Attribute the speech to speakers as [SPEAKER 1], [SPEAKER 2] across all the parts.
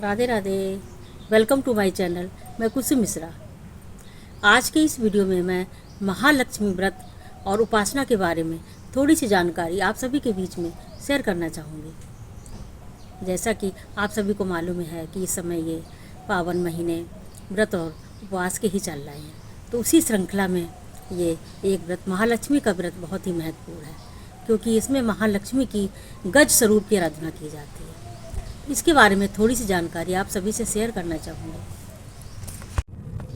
[SPEAKER 1] Radhe Radhe. Welcome to my channel. मैं कुसुम मिश्रा। आज के इस वीडियो में मैं महालक्ष्मी व्रत और उपासना के बारे में थोड़ी सी जानकारी आप सभी के बीच में शेयर करना चाहूँगी। जैसा कि आप सभी को मालूम है कि इस समय ये पावन महीने व्रत और उपवास के ही चल रहे हैं, तो उसी श्रृंखला में ये एक व्रत महालक्ष्मी का व्रत बहुत ही महत्वपूर्ण है, क्योंकि इसमें महालक्ष्मी की गज स्वरूप की आराधना की जाती है। इसके बारे में थोड़ी सी जानकारी आप सभी से शेयर करना चाहूँगी।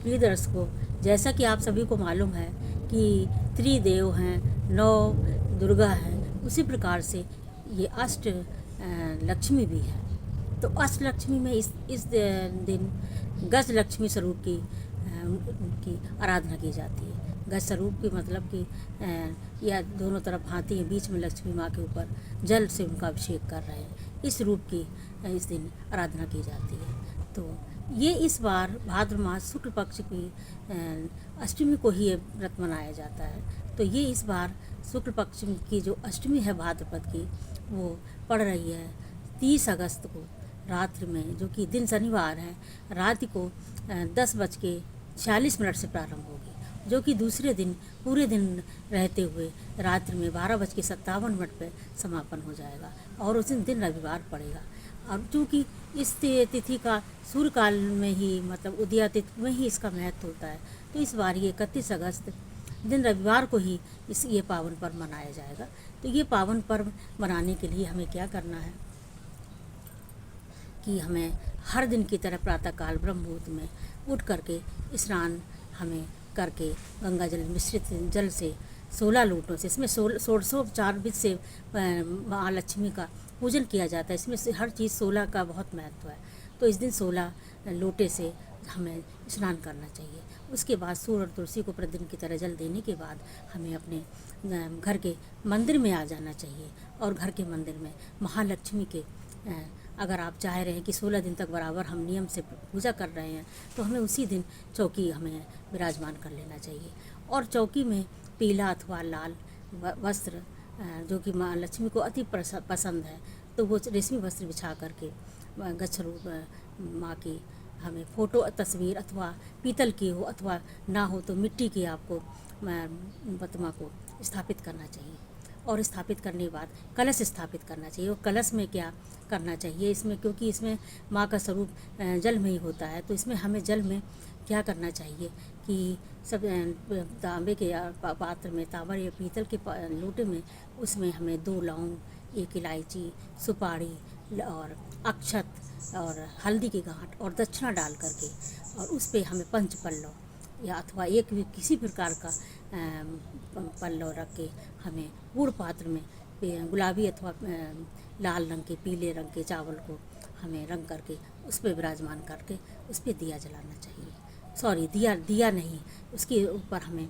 [SPEAKER 1] प्रिय दर्शकों, जैसा कि आप सभी को मालूम है कि त्रिदेव हैं, 9 दुर्गा हैं, उसी प्रकार से ये अष्ट लक्ष्मी भी है। तो अष्ट लक्ष्मी में इस दिन गज लक्ष्मी स्वरूप की आराधना की जाती है। गज स्वरूप की मतलब कि या दोनों तरफ हाथी हैं, बीच में लक्ष्मी माँ के ऊपर जल से उनका अभिषेक कर रहे हैं, इस रूप की इस दिन आराधना की जाती है। तो ये इस बार भाद्र मास शुक्ल पक्ष की अष्टमी को ही ये व्रत मनाया जाता है। तो ये इस बार शुक्ल पक्ष की जो अष्टमी है भाद्रपद की, वो पड़ रही है 30 अगस्त को रात्रि में, जो कि दिन शनिवार है। रात को 10:46 से प्रारंभ होगी, जो कि दूसरे दिन पूरे दिन रहते हुए रात्रि में 12:57 पर समापन हो जाएगा, और उस दिन रविवार पड़ेगा। और चूँकि इस तिथि का सूर्य काल में ही, मतलब उदया तिथि में ही इसका महत्व होता है, तो इस बार ये 31 अगस्त दिन रविवार को ही ये पावन पर्व मनाया जाएगा। तो ये पावन पर्व मनाने के लिए हमें क्या करना है कि हमें हर दिन की तरह प्रातःकाल ब्रह्म मुहूर्त में उठ करके स्नान हमें करके गंगा जल मिश्रित जल से 16 लोटों से, इसमें 16 विध से महालक्ष्मी का पूजन किया जाता है। इसमें से हर चीज़ 16 का बहुत महत्व है। तो इस दिन 16 लोटे से हमें स्नान करना चाहिए। उसके बाद सूर्य और तुलसी को प्रतिदिन की तरह जल देने के बाद हमें अपने घर के मंदिर में आ जाना चाहिए, और घर के मंदिर में महालक्ष्मी के अगर आप चाह रहे हैं कि 16 दिन तक बराबर हम नियम से पूजा कर रहे हैं, तो हमें उसी दिन चौकी हमें विराजमान कर लेना चाहिए। और चौकी में पीला अथवा लाल वस्त्र, जो कि माँ लक्ष्मी को अति पसंद है, तो वो रेशमी वस्त्र बिछा करके गच्छरूप माँ की हमें फ़ोटो तस्वीर अथवा पीतल की हो अथवा ना हो तो मिट्टी की आपको प्रतिमा को स्थापित करना चाहिए। और स्थापित करने के बाद कलश स्थापित करना चाहिए। और कलश में क्या करना चाहिए इसमें, क्योंकि इसमें माँ का स्वरूप जल में ही होता है, तो इसमें हमें जल में क्या करना चाहिए कि सब तांबे के पात्र में, तांबा या पीतल के लोटे में, उसमें हमें 2 लौंग, 1 इलायची, सुपारी और अक्षत और हल्दी की गांठ और दक्षिणा डाल करके, और उस पर हमें पंच पल्लव या अथवा एक भी किसी प्रकार का पल्लव रख के हमें गुड़ पात्र में गुलाबी अथवा लाल रंग के, पीले रंग के चावल को हमें रंग करके उस पर विराजमान करके उस पर दिया जलाना चाहिए। दिया नहीं, उसके ऊपर हमें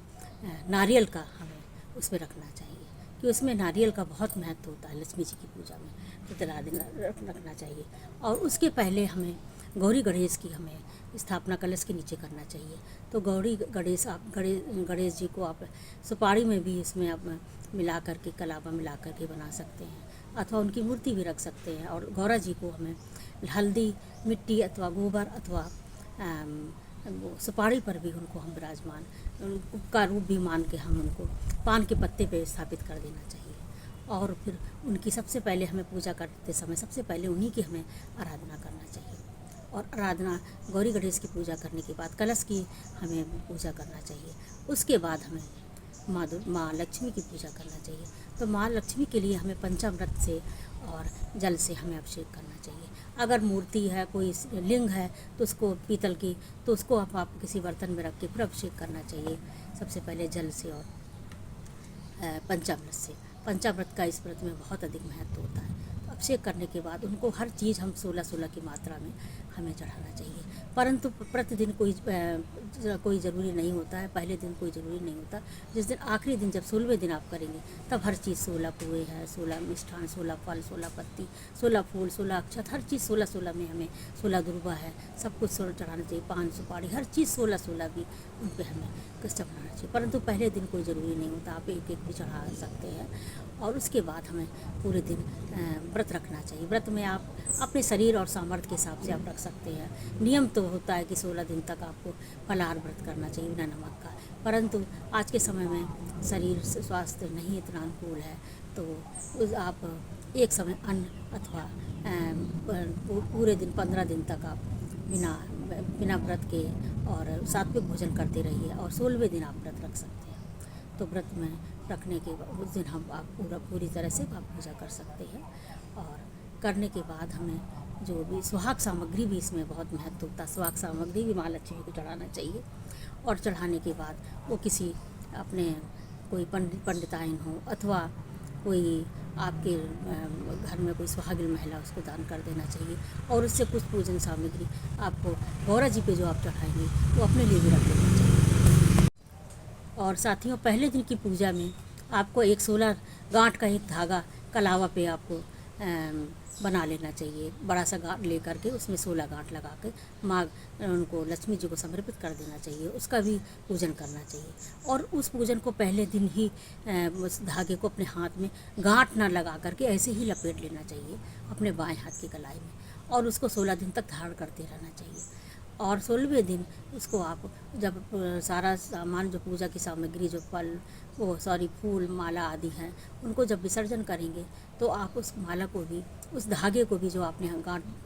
[SPEAKER 1] नारियल का हमें उस पर रखना चाहिए, कि उसमें नारियल का बहुत महत्व होता है लक्ष्मी जी की पूजा में, तो रखना चाहिए। और उसके पहले हमें गौरी गणेश की हमें स्थापना कलश के नीचे करना चाहिए। तो गौरी गणेश गणेश जी को आप सुपारी में भी इसमें आप मिला करके, कलावा मिला करके बना सकते हैं, अथवा उनकी मूर्ति भी रख सकते हैं। और गौरा जी को हमें हल्दी, मिट्टी अथवा गोबर अथवा सुपारी पर भी उनको हम विराजमान का रूप भी मान के हम उनको पान के पत्ते पे स्थापित कर देना चाहिए। और फिर उनकी सबसे पहले हमें पूजा करते समय सबसे पहले उन्हीं की हमें आराधना करना चाहिए। और आराधना गौरी गणेश की पूजा करने के बाद कलश की हमें पूजा करना चाहिए। उसके बाद हमें माँ लक्ष्मी की पूजा करना चाहिए। तो माँ लक्ष्मी के लिए हमें पंचामृत से और जल से हमें अभिषेक करना चाहिए। अगर मूर्ति है, कोई लिंग है, तो उसको पीतल की, तो उसको आप किसी बर्तन में रख के फिर अभिषेक करना चाहिए, सबसे पहले जल से और पंचामृत से। पंचामृत का इस व्रत में बहुत अधिक महत्व होता है। तो अभिषेक करने के बाद उनको हर चीज़ हम 16 की मात्रा में हमें चढ़ाना चाहिए। परंतु प्रतिदिन कोई ज़रूरी नहीं होता है, पहले दिन कोई ज़रूरी नहीं होता। जिस दिन आखिरी दिन, जब 16वें दिन आप करेंगे, तब हर चीज़ 16 पुए है, 16 मिष्ठान, 16 फल, 16 पत्ती, 16 फूल, 16 अक्षत, हर चीज़ 16 में हमें 16 दुर्वा है, सब कुछ 16 चढ़ाना चाहिए। पान सुपारी हर चीज़ 16 भी उन पर हमें चढ़ाना चाहिए। परंतु पहले दिन कोई ज़रूरी नहीं होता, आप एक भी चढ़ा सकते हैं। और उसके बाद हमें पूरे दिन व्रत रखना चाहिए। व्रत में आप अपने शरीर और सामर्थ्य के हिसाब से आप रख सकते हैं। नियम तो होता है कि 16 दिन तक आपको फलाहार व्रत करना चाहिए बिना नमक का, परंतु आज के समय में शरीर स्वास्थ्य नहीं इतना अनुकूल है, तो आप एक समय अन्न अथवा पूरे दिन 15 दिन तक आप बिना व्रत के और सात्विक भोजन करते रहिए, और 16वें दिन आप व्रत रख सकते हैं। तो व्रत में रखने के उस दिन आप पूरी तरह से आप पूजा कर सकते हैं। और करने के बाद हमें जो भी सुहाग सामग्री भी इसमें बहुत महत्व होता है, सुहाग सामग्री भी माँ लक्ष्मी को चढ़ाना चाहिए। और चढ़ाने के बाद वो किसी अपने कोई पंडिताइन हो अथवा कोई आपके घर में कोई सुहागिन महिला, उसको दान कर देना चाहिए। और उससे कुछ पूजन सामग्री आपको गौरा जी पे जो आप चढ़ाएंगे वो अपने लिए भी रख लेना चाहिए। और साथियों, पहले दिन की पूजा में आपको एक 16 गांठ का एक धागा कलावा पे आपको बना लेना चाहिए। बड़ा सा गांठ ले करके उसमें 16 गांठ लगा के माँ उनको लक्ष्मी जी को समर्पित कर देना चाहिए, उसका भी पूजन करना चाहिए। और उस पूजन को पहले दिन ही उस धागे को अपने हाथ में गांठ ना लगा करके ऐसे ही लपेट लेना चाहिए अपने बाएं हाथ की कलाई में, और उसको 16 दिन तक धारण करते रहना चाहिए। और 16वें दिन उसको आप जब सारा सामान, जो पूजा की सामग्री, जो फूल माला आदि हैं, उनको जब विसर्जन करेंगे तो आप उस माला को भी, उस धागे को भी जो आपने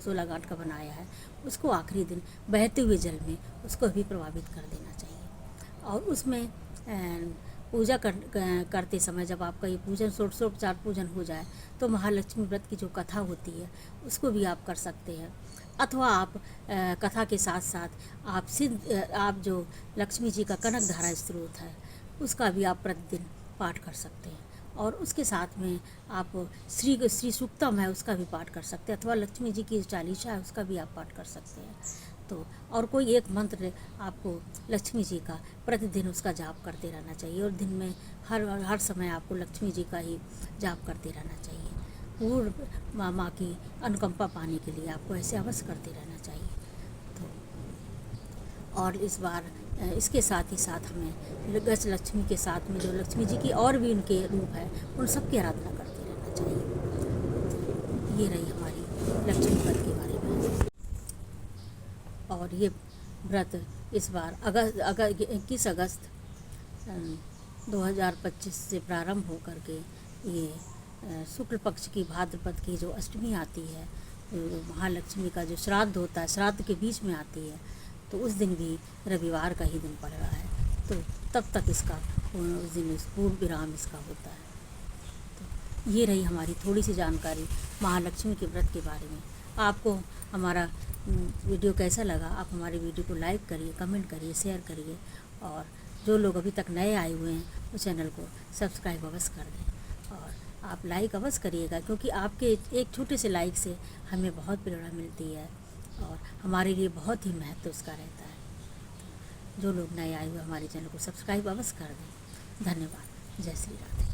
[SPEAKER 1] 16 गांठ का बनाया है, उसको आखिरी दिन बहते हुए जल में उसको भी प्रभावित कर देना चाहिए। और उसमें पूजा करते समय जब आपका ये पूजन षोडशोपचार पूजन हो जाए तो महालक्ष्मी व्रत की जो कथा होती है उसको भी आप कर सकते हैं। अथवा आप कथा के साथ साथ आप जो लक्ष्मी जी का कनक धारा स्त्रोत है उसका भी आप प्रतिदिन पाठ कर सकते हैं। और उसके साथ में आप श्री सूक्तम है उसका भी पाठ कर सकते हैं, अथवा लक्ष्मी जी की चालीसा है उसका भी आप पाठ कर सकते हैं। तो और कोई एक मंत्र आपको लक्ष्मी जी का प्रतिदिन उसका जाप करते रहना चाहिए, और दिन में हर समय आपको लक्ष्मी जी का ही जाप करते रहना चाहिए। पूर्ण माँ की अनुकंपा पाने के लिए आपको ऐसे अवश्य करते रहना चाहिए। तो और इस बार इसके साथ ही साथ हमें गज लक्ष्मी के साथ में जो लक्ष्मी जी की और भी उनके रूप है उन सब की आराधना करते रहना चाहिए। ये रही हमारी लक्ष्मी व्रत के बारे में। और ये व्रत इस बार 21 अगस्त 2025 से प्रारंभ हो करके ये शुक्ल पक्ष की भाद्रपद की जो अष्टमी आती है, महालक्ष्मी का जो श्राद्ध होता है, श्राद्ध के बीच में आती है, तो उस दिन भी रविवार का ही दिन पड़ रहा है, तो तब तक इसका उस दिन पूर्ण विराम इसका होता है। तो ये रही हमारी थोड़ी सी जानकारी महालक्ष्मी के व्रत के बारे में। आपको हमारा वीडियो कैसा लगा? आप हमारे वीडियो को लाइक करिए, कमेंट करिए, शेयर करिए, और जो लोग अभी तक नए आए हुए हैं वो चैनल को सब्सक्राइब अवश्य कर दें। और आप लाइक अवश्य करिएगा, क्योंकि आपके एक छोटे से लाइक से हमें बहुत प्रेरणा मिलती है और हमारे लिए बहुत ही महत्व उसका रहता है। जो लोग नए आए हुए हमारे चैनल को सब्सक्राइब अवश्य कर दें। धन्यवाद। जय श्री राधे।